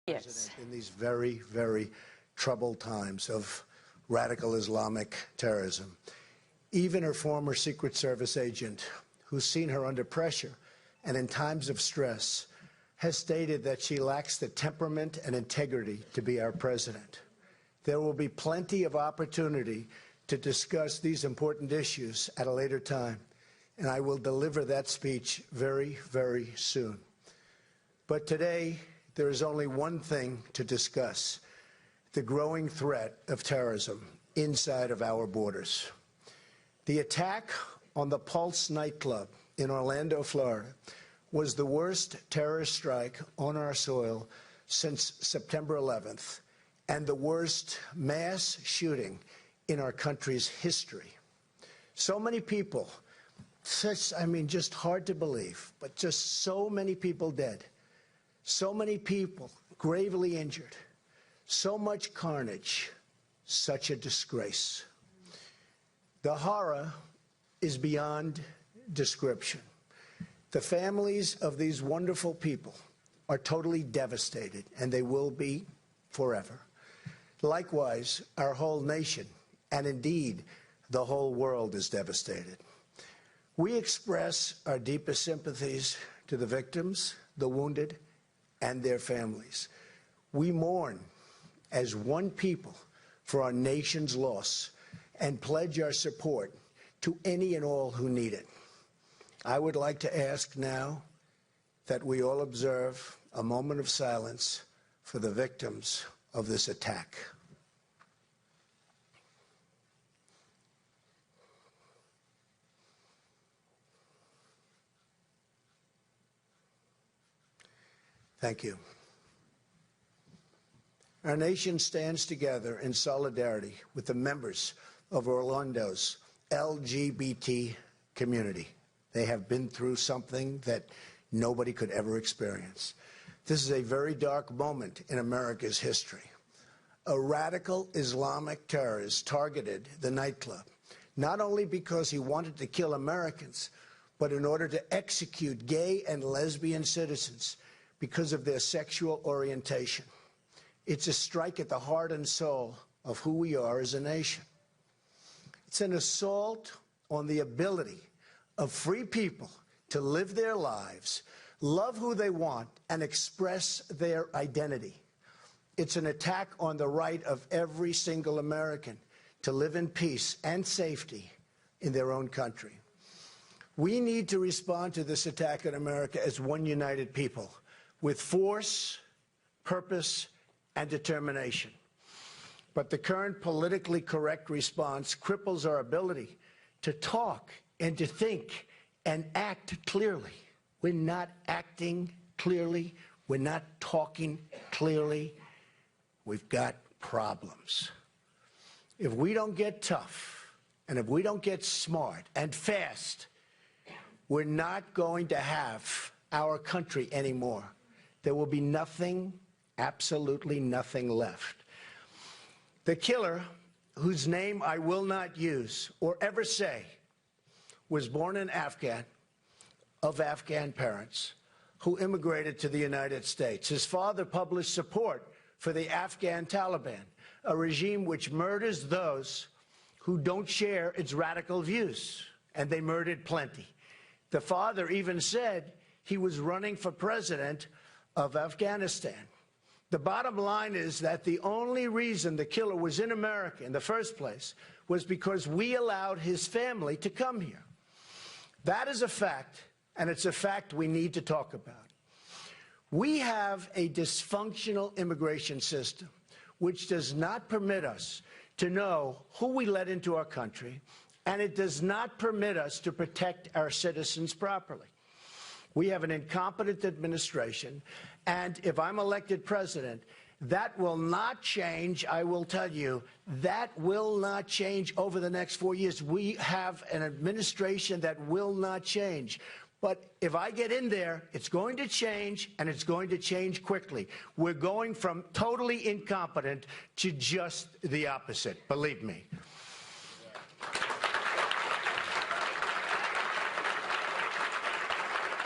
Yes. In these very, very troubled times of radical Islamic terrorism. Even her former Secret Service agent, who's seen her under pressure and in times of stress, has stated that she lacks the temperament and integrity to be our president. There will be plenty of opportunity to discuss these important issues at a later time, and I will deliver that speech very, very soon. But today, there is only one thing to discuss: the growing threat of terrorism inside of our borders. The attack on the Pulse nightclub in Orlando, Florida, was the worst terrorist strike on our soil since September 11th, and the worst mass shooting in our country's history. So many people, just hard to believe, but just so many people dead, so many people gravely injured, so much carnage, such a disgrace. The horror is beyond description. The families of these wonderful people are totally devastated, and they will be forever. Likewise, our whole nation, and indeed the whole world, is devastated. We express our deepest sympathies to the victims, the wounded, and their families. We mourn as one people for our nation's loss and pledge our support to any and all who need it. I would like to ask now that we all observe a moment of silence for the victims of this attack. Thank you. Our nation stands together in solidarity with the members of Orlando's LGBT community. They have been through something that nobody could ever experience. This is a very dark moment in America's history. A radical Islamic terrorist targeted the nightclub, not only because he wanted to kill Americans, but in order to execute gay and lesbian citizens because of their sexual orientation. It's a strike at the heart and soul of who we are as a nation. It's an assault on the ability of free people to live their lives, love who they want, and express their identity. It's an attack on the right of every single American to live in peace and safety in their own country. We need to respond to this attack on America as one united people, with force, purpose, and determination. But the current politically correct response cripples our ability to talk and to think and act clearly. We're not acting clearly. We're not talking clearly. We've got problems. If we don't get tough, and if we don't get smart and fast, we're not going to have our country anymore. There will be nothing, absolutely nothing left. The killer, whose name I will not use or ever say, was born an Afghan of Afghan parents who immigrated to the United States. His father published support for the Afghan Taliban, a regime which murders those who don't share its radical views, and they murdered plenty. The father even said he was running for president of Afghanistan. The bottom line is that the only reason the killer was in America in the first place was because we allowed his family to come here. That is a fact, and it's a fact we need to talk about. We have a dysfunctional immigration system which does not permit us to know who we let into our country, and it does not permit us to protect our citizens properly. We have an incompetent administration, and if I'm elected president, that will not change. I will tell you, that will not change over the next 4 years. We have an administration that will not change. But if I get in there, it's going to change, and it's going to change quickly. We're going from totally incompetent to just the opposite, believe me.